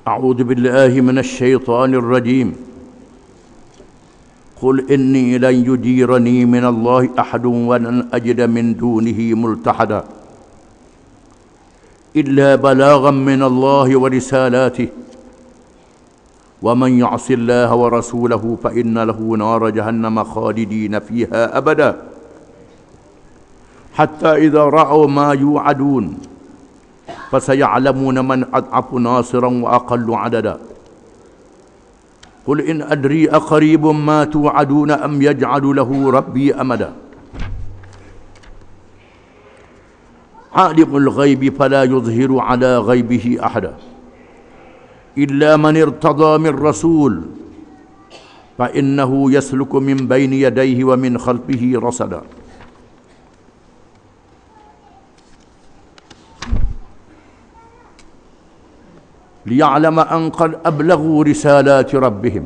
أعوذ بالله من الشيطان الرجيم قل إني لن يجيرني من الله أحد ولن أجد من دونه ملتحدا إلا بلاغا من الله ورسالاته ومن يعص الله ورسوله فإن له نار جهنم خالدين فيها أبدا حتى إذا رأوا ما يوعدون فسيعلمون من أضعف ناصرا وأقل عددا قل إن أدري أقريب ما توعدون أم يجعل له ربي أمدا عالم الغيب فلا يظهر على غيبه أحدا إلا من ارتضى من رسول فإنه يسلك من بين يديه ومن خلفه رصدا ليعلم أن قد أبلغوا رسالات ربهم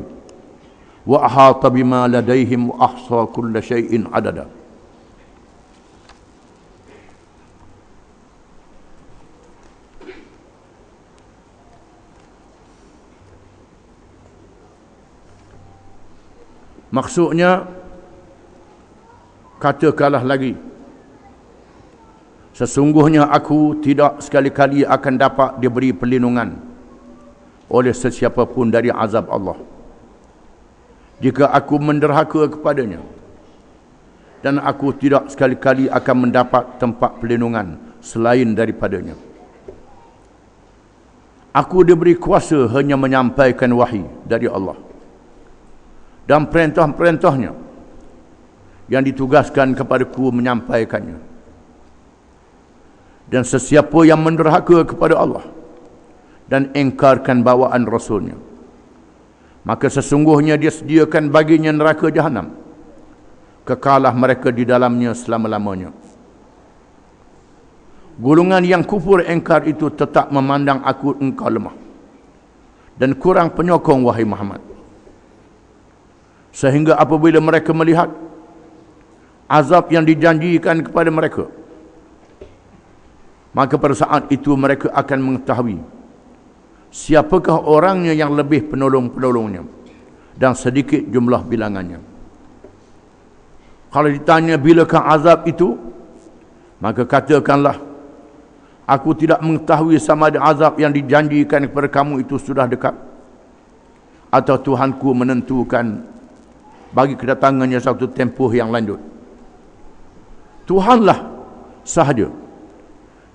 وأحاط بما لديهم وأحصى كل شيء عددا. Maksudnya, katakanlah lagi, sesungguhnya aku tidak sekali-kali akan dapat diberi perlindungan oleh sesiapa pun dari azab Allah jika aku menderhaka kepadanya, dan aku tidak sekali-kali akan mendapat tempat perlindungan selain daripadanya. Aku diberi kuasa hanya menyampaikan wahyu dari Allah dan perintah-perintahnya yang ditugaskan kepadaku menyampaikannya. Dan sesiapa yang menderhaka kepada Allah dan engkarkan bawaan Rasulnya, maka sesungguhnya dia sediakan baginya neraka Jahannam, kekalah mereka di dalamnya selama-lamanya. Golongan yang kufur engkar itu tetap memandang aku engkau lemah dan kurang penyokong, wahai Muhammad, sehingga apabila mereka melihat azab yang dijanjikan kepada mereka, maka pada saat itu mereka akan mengetahui siapakah orangnya yang lebih penolong-penolongnya dan sedikit jumlah bilangannya. Kalau ditanya bilakah azab itu, maka katakanlah, aku tidak mengetahui sama ada azab yang dijanjikan kepada kamu itu sudah dekat, atau Tuhanku menentukan bagi kedatangannya satu tempoh yang lanjut. Tuhanlah sahaja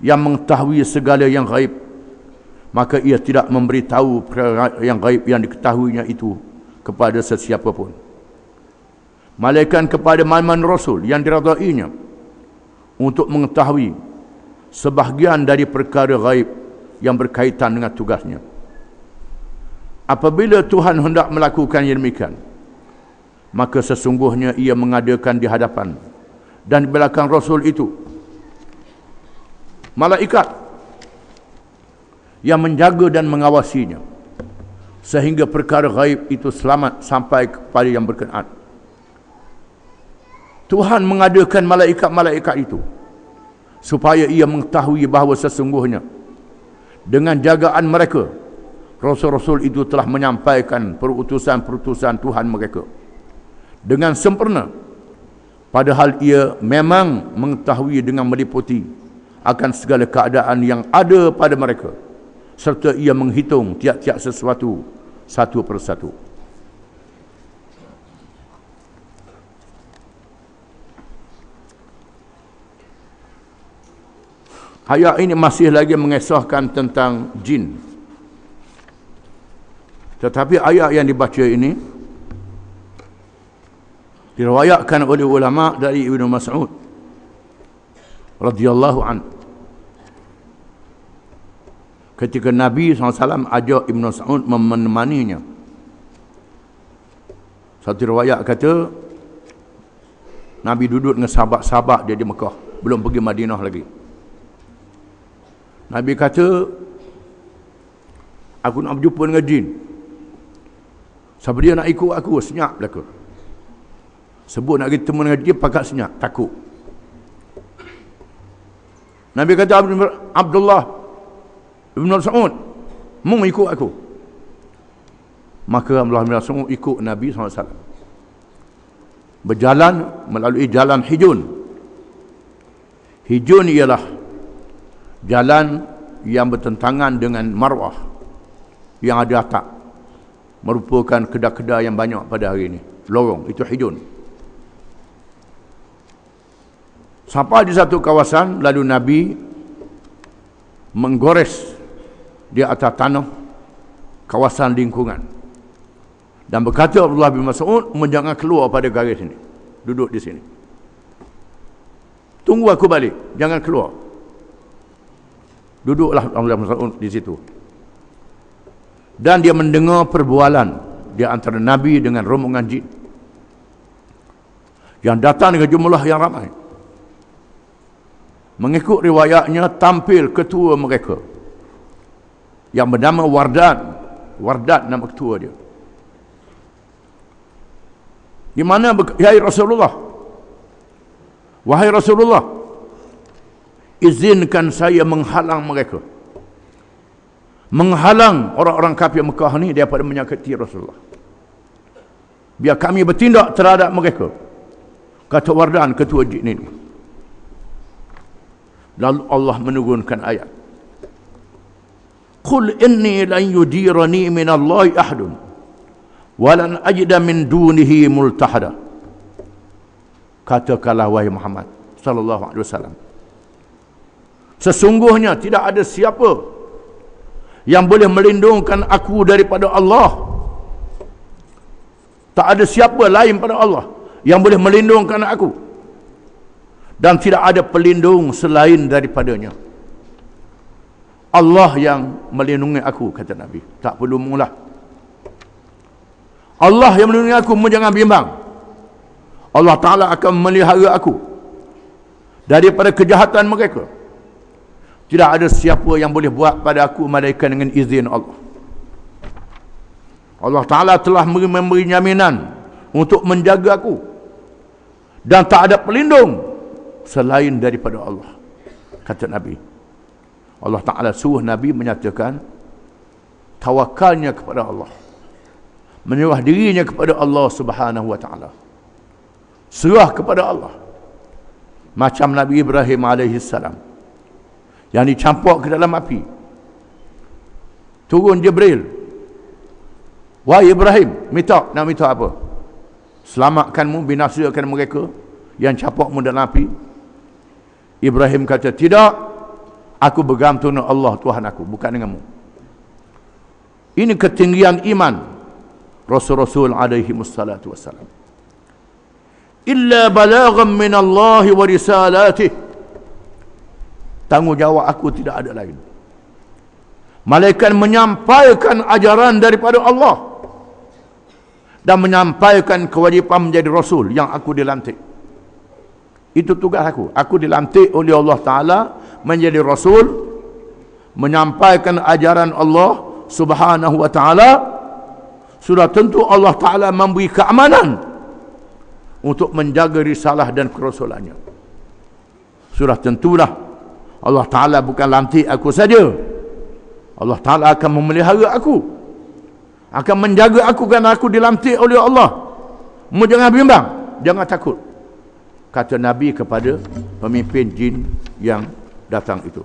yang mengetahui segala yang gaib, maka ia tidak memberitahu perkara yang gaib yang diketahuinya itu kepada sesiapa pun, malaikat kepada man Rasul yang diradainya untuk mengetahui sebahagian dari perkara gaib yang berkaitan dengan tugasnya. Apabila Tuhan hendak melakukan yang demikian, maka sesungguhnya ia mengadakan di hadapan dan di belakang Rasul itu malaikat yang menjaga dan mengawasinya, sehingga perkara gaib itu selamat sampai kepada yang berkenaan. Tuhan mengadakan malaikat-malaikat itu supaya ia mengetahui bahawa sesungguhnya dengan jagaan mereka, Rasul-Rasul itu telah menyampaikan perutusan-perutusan Tuhan mereka dengan sempurna, padahal ia memang mengetahui dengan meliputi akan segala keadaan yang ada pada mereka, serta ia menghitung tiap-tiap sesuatu satu persatu. Ayat ini masih lagi mengesahkan tentang jin. Tetapi ayat yang dibaca ini diriwayatkan oleh ulama dari Ibnu Mas'ud radhiyallahu anhu, ketika Nabi SAW ajak Ibn Mas'ud menemaninya. Satu riwayat kata Nabi duduk dengan sahabat-sahabat dia di Mekah, belum pergi Madinah lagi. Nabi kata, aku nak berjumpa dengan jin. Siapa dia nak ikut aku, senyap belaka. Sebut nak pergi temu dengan jin, pakat senyap, takut. Nabi kata, Abdullah Ibn Mas'ud, mu ikut aku. Maka Abdullah bin Mas'ud ikut Nabi SAW. Berjalan melalui jalan Hijun. Hijun ialah jalan yang bertentangan dengan Marwah, yang ada atap, merupakan kedai-kedai yang banyak pada hari ini. Lorong, itu Hijun. Sampai di satu kawasan, lalu Nabi menggores di atas tanah kawasan lingkungan. Dan berkata Abdullah bin Mas'ud, jangan keluar pada garis ini. Duduk di sini. Tunggu aku balik, jangan keluar. Duduklah Abdullah bin Mas'ud di situ. Dan dia mendengar perbualan di antara Nabi dengan rombongan jin yang datang dengan jumlah yang ramai. Mengikut riwayatnya, tampil ketua mereka yang bernama Wardan nama ketua dia. Di mana, wahai Rasulullah, izinkan saya menghalang mereka, menghalang orang-orang kafir Mekah ni daripada menyakiti Rasulullah, biar kami bertindak terhadap mereka, kata Wardan ketua jin ini. Lalu Allah menurunkan ayat, Qul inni lan yudirani minallahi ahadun walan ajida min dunihi multahada. Katakanlah wahai Muhammad sallallahu alaihi wasallam, sesungguhnya tidak ada siapa yang boleh melindungkan aku daripada Allah. Tak ada siapa lain pada Allah yang boleh melindungkan aku, dan tidak ada pelindung selain daripadanya. Allah yang melindungi aku, kata Nabi. Tak perlu mengulah. Allah yang melindungi aku, jangan bimbang. Allah Ta'ala akan melihara aku daripada kejahatan mereka. Tidak ada siapa yang boleh buat pada aku melainkan dengan izin Allah. Allah Ta'ala telah memberi jaminan untuk menjaga aku, dan tak ada pelindung selain daripada Allah, kata Nabi. Allah Ta'ala suruh Nabi menyatakan tawakalnya kepada Allah, menyerah dirinya kepada Allah Subhanahu wa Ta'ala, serah kepada Allah. Macam Nabi Ibrahim alaihissalam yang dicampur ke dalam api, turun Jibril, wahai Ibrahim, nak minta apa? Selamatkanmu, binasakan mereka yang campurmu dalam api. Ibrahim kata, tidak, aku bergantung dengan Allah Tuhan aku, bukan denganmu. Ini ketinggian iman Rasul-Rasul alaihi wassalatu wassalam. Illa balaghan min Allah wa risalatih. Tanggungjawab aku tidak ada lain, malaikat menyampaikan ajaran daripada Allah dan menyampaikan kewajipan menjadi Rasul yang aku dilantik. Itu tugas aku. Aku dilantik oleh Allah Ta'ala menjadi Rasul, menyampaikan ajaran Allah Subhanahu wa Ta'ala. Sudah tentu Allah Ta'ala memberi keamanan untuk menjaga risalah dan kerasulannya. Sudah tentulah Allah Ta'ala bukan lantik aku saja. Allah Ta'ala akan memelihara aku, akan menjaga aku, kerana aku dilantik oleh Allah. Jangan bimbang, jangan takut, kata Nabi kepada pemimpin jin yang datang itu.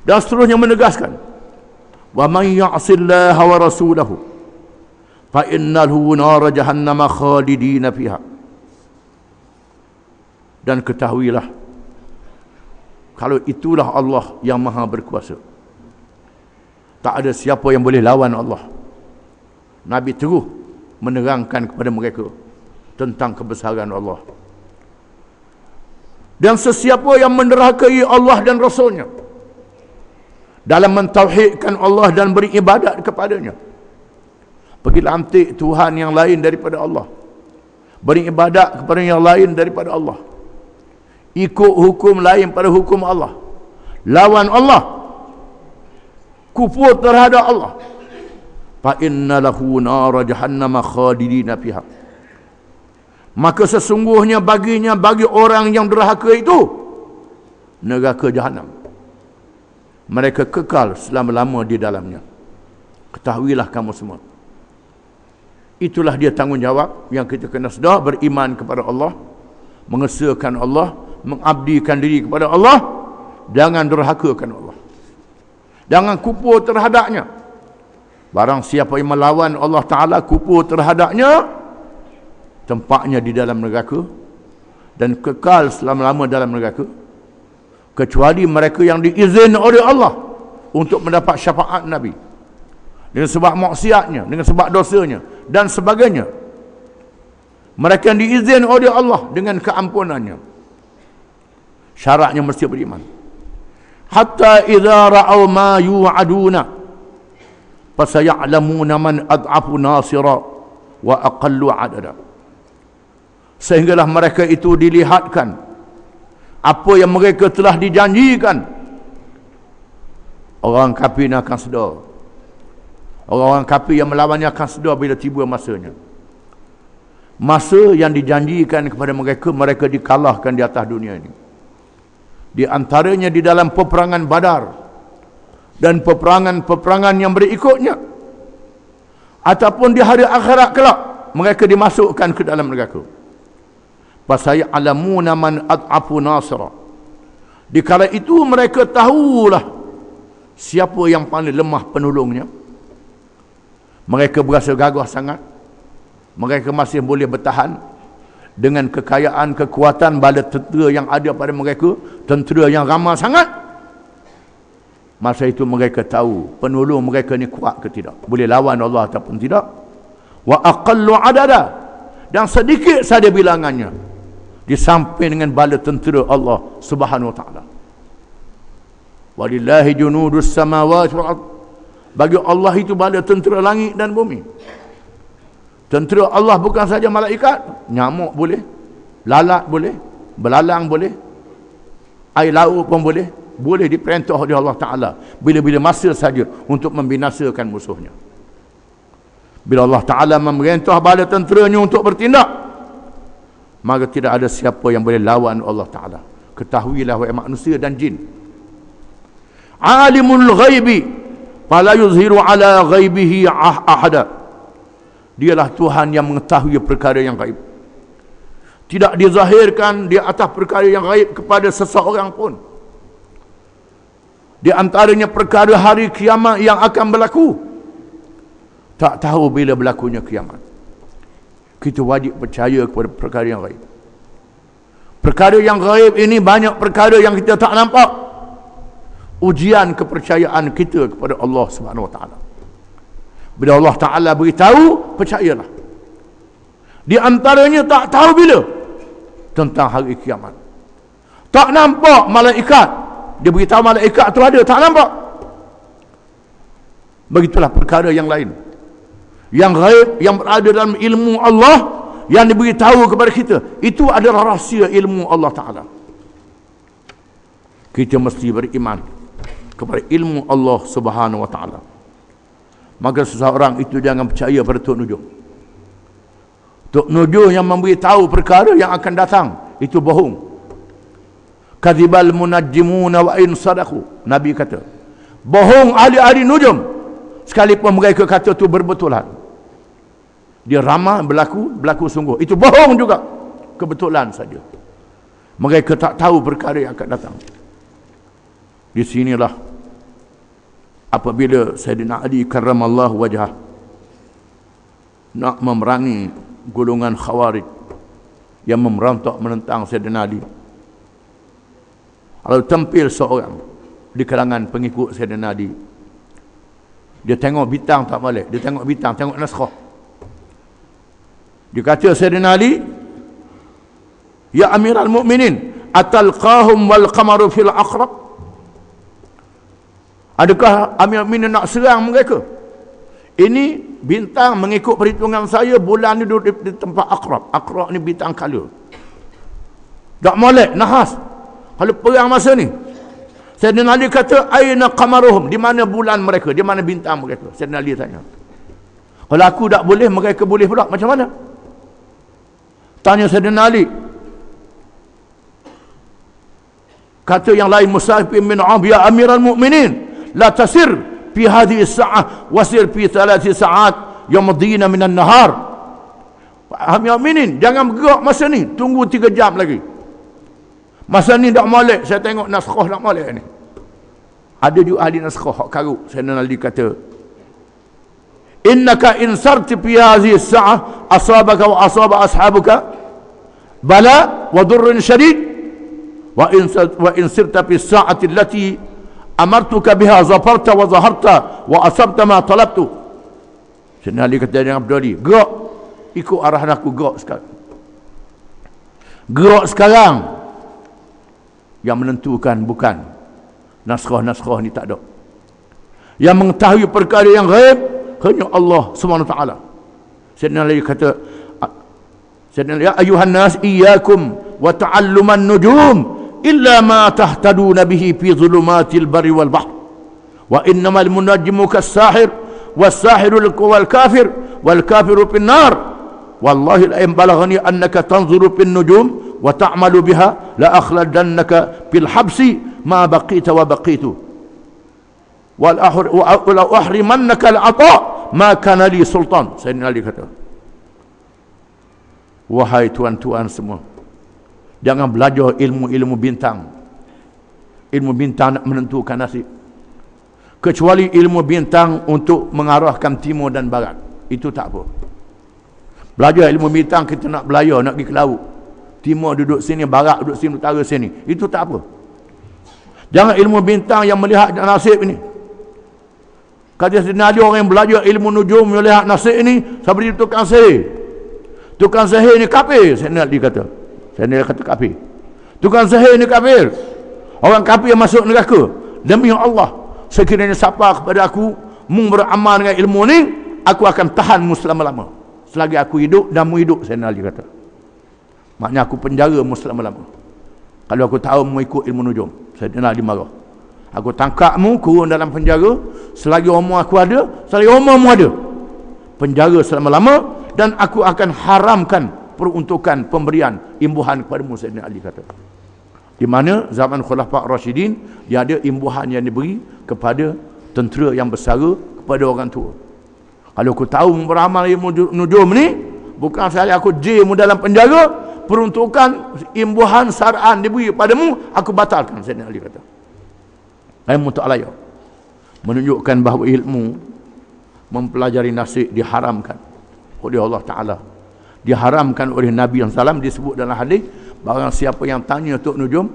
Dan seterusnya menegaskan, wa man ya'sillaha wa rasulahu fa innahu nar jahannam khalidina fiha. Dan ketahuilah, kalau itulah Allah yang maha berkuasa, tak ada siapa yang boleh lawan Allah. Nabi terus menerangkan kepada mereka tentang kebesaran Allah. Dan sesiapa yang menderhakai Allah dan Rasulnya dalam mentauhidkan Allah dan beribadat kepadanya, pergi lantik Tuhan yang lain daripada Allah, beribadat kepada yang lain daripada Allah, ikut hukum lain pada hukum Allah, lawan Allah, kufur terhadap Allah, fa inna lahu nar jahannam khalidina fiha. Maka sesungguhnya baginya, bagi orang yang derhaka itu, neraka jahanam, mereka kekal selama-lama di dalamnya. Ketahuilah kamu semua. Itulah dia tanggungjawab yang kita kena sedar, beriman kepada Allah, mengesahkan Allah, mengabdikan diri kepada Allah, jangan derhakakan Allah, jangan kufur terhadapnya. Barang siapa yang melawan Allah Ta'ala, kufur terhadapnya, tempatnya di dalam neraka dan kekal selama-lama dalam neraka, kecuali mereka yang diizin oleh Allah untuk mendapat syafaat Nabi dengan sebab maksiatnya, dengan sebab dosanya dan sebagainya. Mereka yang diizin oleh Allah dengan keampunannya. Syaratnya mesti beriman. Hatta idza ra'aw ma yu'aduna fasaya'lamuna man ad'afu nasira wa aqallu 'adada. Sehinggalah mereka itu dilihatkan apa yang mereka telah dijanjikan. Orang kafir akan sedar. Orang-orang kafir yang melawannya akan sedar bila tiba masanya. Masa yang dijanjikan kepada mereka, mereka dikalahkan di atas dunia ini. Di antaranya di dalam peperangan Badar dan peperangan-peperangan yang berikutnya, ataupun di hari akhirat kelak, mereka dimasukkan ke dalam neraka. Fasaya'lamuna man ad'afu nasra. Di kala itu mereka tahulah siapa yang paling lemah penolongnya. Mereka berasa gagah sangat. Mereka masih boleh bertahan dengan kekayaan, kekuatan bala tentera yang ada pada mereka, tentera yang ramai sangat. Masa itu mereka tahu penolong mereka ni kuat ke tidak, boleh lawan Allah ataupun tidak. Wa aqallu adada, dan sedikit saja bilangannya di samping dengan bala tentera Allah Subhanahu wa taala. Walillahi junudus samawati wal ardh. Bagi Allah itu bala tentera langit dan bumi. Tentera Allah bukan saja malaikat, nyamuk boleh, lalat boleh, belalang boleh, air laut pun boleh, boleh diperintah oleh Allah Ta'ala bila-bila masa saja untuk membinasakan musuhnya. Bila Allah Ta'ala memerintah bala tenteranya untuk bertindak, maka tidak ada siapa yang boleh lawan Allah Ta'ala. Ketahuilah wahai manusia dan jin, alimul ghaibi fala yuzhiru ala ghaibihi ahada. Dialah Tuhan yang mengetahui perkara yang gaib. Tidak dizahirkan di atas perkara yang gaib kepada seseorang pun. Di antaranya perkara hari kiamat yang akan berlaku. Tak tahu bila berlakunya kiamat. Kita wajib percaya kepada perkara yang gaib. Perkara yang gaib ini banyak perkara yang kita tak nampak. Ujian kepercayaan kita kepada Allah Subhanahu wa taala. Bila Allah Taala beritahu, percayalah. Di antaranya tak tahu bila tentang hari kiamat. Tak nampak malaikat, dia beritahu malaikat tu ada, tak nampak. Begitulah perkara yang lain. Yang gaib, yang berada dalam ilmu Allah, yang diberitahu kepada kita, itu adalah rahsia ilmu Allah Taala. Kita mesti beriman kepada ilmu Allah Subhanahu wa taala. Maka seseorang itu jangan percaya pada Tok Nujuh. Tok Nujuh yang memberitahu perkara yang akan datang, itu bohong. Kadzibal munajjimuna wa in sadaqu. Nabi kata, bohong ahli-ahli nujum sekalipun mereka kata itu berbetulan. Dia ramai berlaku sungguh. Itu bohong juga, kebetulan saja. Mereka tak tahu perkara yang akan datang. Di sinilah apabila Sayyidina Ali karramallahu wajhah nak memerangi golongan Khawarij yang memberontak menentang Sayyidina Ali. Lalu tampil seorang di kalangan pengikut Sayyidina Ali. Dia tengok bintang tak balik, dia tengok bintang, tengok naskah. Dia kata Sayyidina Ali, ya Amirul Mukminin, atalqahum wal qamaru fil aqrab. Adakah Amirul Mukminin nak serang mereka? Ini bintang mengikut perhitungan saya, bulan ni duduk di tempat Aqrab. Aqrab ni bintang kala. Tak molek, nahas. Kalau perang masa ni, Sayyidina Ali kata, aina qamaruhum? Di mana bulan mereka? Di mana bintang mereka? Sayyidina Ali tanya. Kalau aku tak boleh, mereka boleh pula. Macam mana? Tanya Sayyidina Ali. Kata yang lain, Mus'ab bin Umair, ya Amirul Mukminin, la tasir fi hadhihi as-sa'ah wasir fi 3 sa'at yamadina minan nahar. Ahli aminin, jangan bergerak masa ni, tunggu 3 jam lagi. Masa ni dak molek, saya tengok naskah dak molek ni. Ada juga ahli naskah hak karut. Sayyidina Ali kata, innaka in sarti fi hadhihi as-sa'ah asabaka wa asaba ashabuka bala wa durrun shadid wa in sirta fi as-sa'ati allati amartuka biha zafarta wa zaharta wa asabta ma talabtu. Sayyidina Ali kata dengan Abdul Ali, gerak ikut arahan aku, gerak sekarang. Gerak sekarang. Yang menentukan bukan naskah-naskah ni, tak ada. Yang mengetahui perkara yang ghaib hanya Allah SWT. Sayyidina Ali kata, ya ayuhan nas iyyakum wa ta'alluman nujum illa ma tahtaduna bihi fi dhulumatil barri wal bahr wa innamal munajjimu kas-sahir was-sahiru wal kafir wal kafiru fin nar wallahi la in balaghani annaka tanzuru fin nujum wa ta'malu biha la akhladannaka fil habsi ma baqita wa baqitu wal ahrimannaka al-ata ma kana li sultan. Sayyidina Ali kata, wahai tuan-tuan semua, jangan belajar ilmu-ilmu bintang. Ilmu bintang nak menentukan nasib, kecuali ilmu bintang untuk mengarahkan timur dan barat. Itu tak apa. Belajar ilmu bintang, kita nak belayar, nak pergi ke laut, timur duduk sini, barat duduk sini, utara sini, itu tak apa. Jangan ilmu bintang yang melihat nasib ini. Kata Sayyidina Ali, orang yang belajar ilmu nujum melihat nasib ini seperti tukang sihir. Tukang sihir ni kafir. Sayyidina Ali kata, Sayyidina Ali kata kafir. Tukang sihir ni kafir. Orang kafir yang masuk neraka. Demi Allah, sekiranya siapa kepada aku beramal dengan ilmu ni, aku akan tahanmu selama-lama. Selagi aku hidup dan mu hidup, Sayyidina Ali kata. Maknanya aku penjara mu selama-lama kalau aku tahu mu ikut ilmu nujum. Sayyidina Ali marah. Aku tangkapmu, kurung dalam penjara selagi umur aku ada, selagi umurmu ada. Penjara selama-lama, dan aku akan haramkan peruntukan pemberian imbuhan kepadamu, Sayyidina Ali kata. Di mana zaman Khulafa' Rashidin, dia ada imbuhan yang diberi kepada tentera yang bersara, kepada orang tua. Kalau aku tahu beramal ilmu nujum ni, bukan sahaja aku jemu dalam penjara, peruntukan imbuhan sar'an diberi padamu, aku batalkan, Sayyidina Ali kata. Ilmu ta'alaya menunjukkan bahawa ilmu mempelajari nasib diharamkan oleh Allah Ta'ala, diharamkan oleh Nabi SAW. Disebut dalam hadis, barang siapa yang tanya Tok Nujum,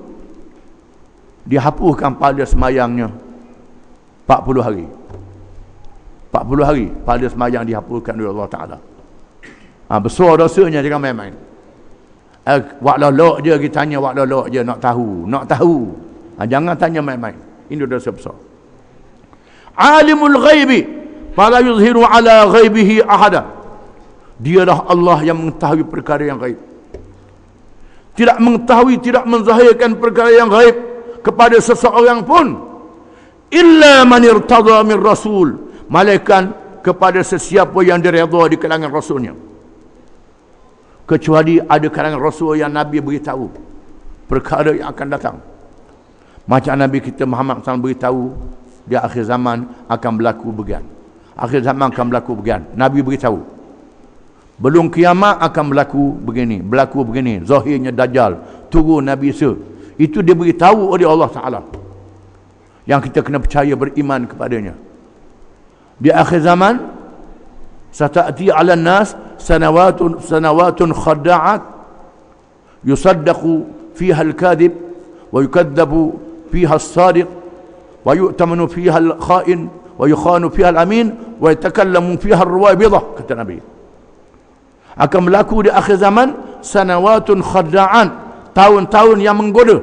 dihapuskan pada semayangnya 40 hari. 40 hari pada semayang dihapuskan oleh Allah Ta'ala. Besar dosanya, jangan main-main. Wak lolok je kita tanya, wak lolok je nak tahu. Jangan tanya main-main. Ini dosa besar. Alimul ghaibi fala yuzhiru ala ghaibihi ahada. Dialah Allah yang mengetahui perkara yang gaib. Tidak mengetahui, tidak menzahirkan perkara yang gaib kepada seseorang pun, illa man irtada min rasul, malaikat kepada sesiapa yang diredha di kalangan rasulnya. Kecuali ada kalangan rasul yang Nabi beritahu perkara yang akan datang. Macam Nabi kita Muhammad SAW beritahu di akhir zaman akan berlaku begini. Akhir zaman akan berlaku begini. Nabi beritahu. Belum kiamat akan berlaku begini. Zahirnya Dajjal, turun Nabi Isa. Itu dia beritahu oleh Allah Ta'ala. Yang kita kena percaya, beriman kepadanya. Di akhir zaman, sata'ati 'ala nas sanawatun khadda'at yusaddaqu fiha al-kadhib wa yukadzabu fiha as-sadiq wa yu'tamanu fiha al-kha'in wa yukhanu fiha al-amin wa yatakallamu fiha ar-ruwabidah, kata Nabi. Akan berlaku di akhir zaman sanawatun khadda'an, tahun-tahun yang menggoda.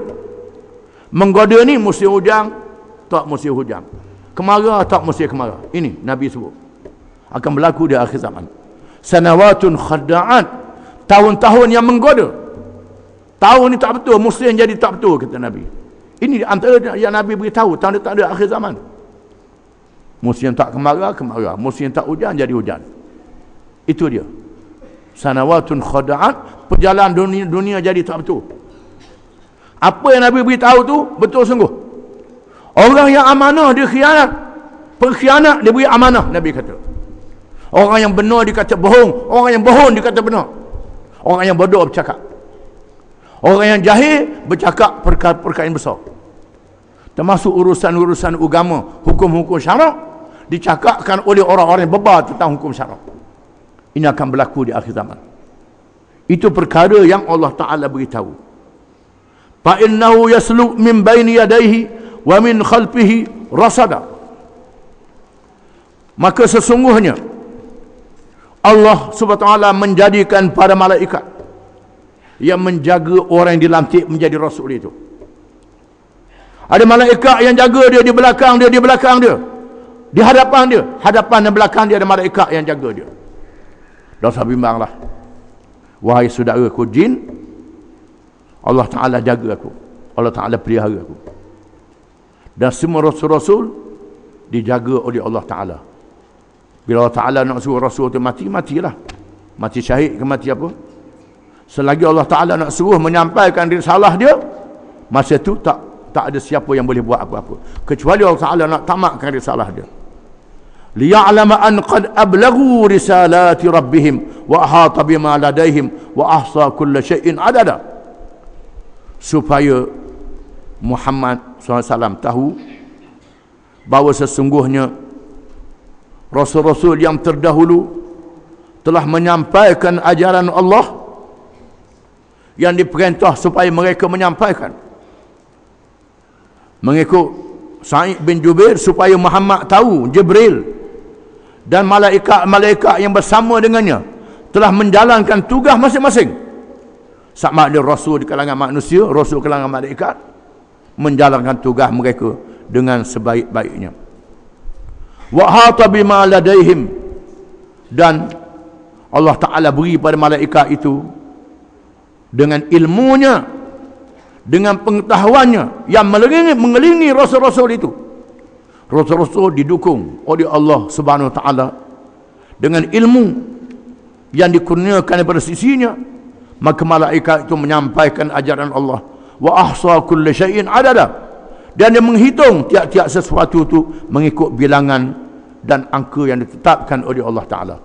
Menggoda ni musim hujan, tak musim hujan. Kemarau, tak musim kemarau. Ini Nabi sebut. Akan berlaku di akhir zaman. Sanawatun khadda'an, tahun-tahun yang menggoda. Tahun ni tak betul, musim jadi tak betul, kata Nabi. Ini antara yang Nabi beritahu, tanda-tanda akhir zaman. Musim tak kemarau, kemarau. Musim tak hujan, jadi hujan. Itu dia. Sanawatun khadda'at, perjalanan dunia jadi tak betul. Apa yang Nabi beritahu tu betul sungguh. Orang yang amanah dia khianat. Pengkhianat dia beri amanah, Nabi kata. Orang yang benar dikata bohong, orang yang bohong dikata benar. Orang yang bodoh bercakap. Orang yang jahil bercakap perkara-perkara yang besar. Termasuk urusan-urusan agama, hukum-hukum syarak dicakapkan oleh orang-orang yang bebar tentang hukum syarak. Ini akan berlaku di akhir zaman. Itu perkara yang Allah Ta'ala beritahu. Fa innahu yasluk min baini yadayhi wa min khalfihi rasada. Maka sesungguhnya Allah Subhanahu wa taala menjadikan para malaikat yang menjaga orang yang dilantik menjadi rasul itu. Ada malaikat yang jaga dia di belakang dia, di belakang dia, di hadapan dia, hadapan dan belakang dia ada malaikat yang jaga dia. Dah usah bimbanglah, wahai saudaraku jin, Allah Ta'ala jaga aku, Allah Ta'ala pelihara aku. Dan semua rasul-rasul dijaga oleh Allah Ta'ala. Bila Allah Ta'ala nak suruh rasul itu mati, matilah. Mati syahid ke mati apa? Selagi Allah Ta'ala nak suruh menyampaikan risalah dia, masa itu tak ada siapa yang boleh buat apa-apa, kecuali Allah Ta'ala nak tamatkan risalah dia. Liya'lama an qad ablaghu risalati rabbihim wa ahata bima ladaihim wa ahsa kulla syai'in adada. Supaya Muhammad SAW tahu bahawa sesungguhnya Rasul-Rasul yang terdahulu telah menyampaikan ajaran Allah yang diperintah supaya mereka menyampaikan. Mengikut Sa'id bin Jubair, supaya Muhammad tahu Jibril dan malaikat-malaikat yang bersama dengannya telah menjalankan tugas masing-masing. Sama ada Rasul di kalangan manusia, Rasul di kalangan malaikat, menjalankan tugas mereka dengan sebaik-baiknya. Wa hata bima ladaihim, dan Allah Ta'ala beri pada malaikat itu dengan ilmunya, dengan pengetahuannya yang mengelilingi rasul-rasul itu. Rasul-rasul didukung oleh Allah Subhanahu Wa Ta'ala dengan ilmu yang dikurniakan daripada sisinya. Maka malaikat itu menyampaikan ajaran Allah. Wa ahsa kulli syai'in adada, dan dia menghitung tiap-tiap sesuatu itu mengikut bilangan dan angka yang ditetapkan oleh Allah Ta'ala.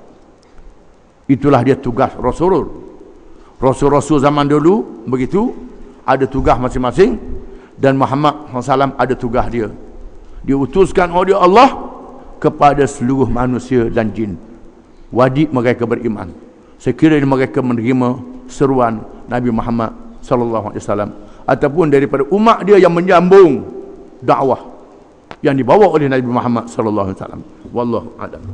Itulah dia tugas Rasul. Rasul-Rasul zaman dulu begitu, ada tugas masing-masing, dan Muhammad SAW ada tugas dia. Diutuskan oleh Allah kepada seluruh manusia dan jin. Wajib mereka beriman sekiranya mereka menerima seruan Nabi Muhammad SAW, ataupun daripada umat dia yang menyambung dakwah yang dibawa oleh Nabi Muhammad SAW. Wallahu a'lam.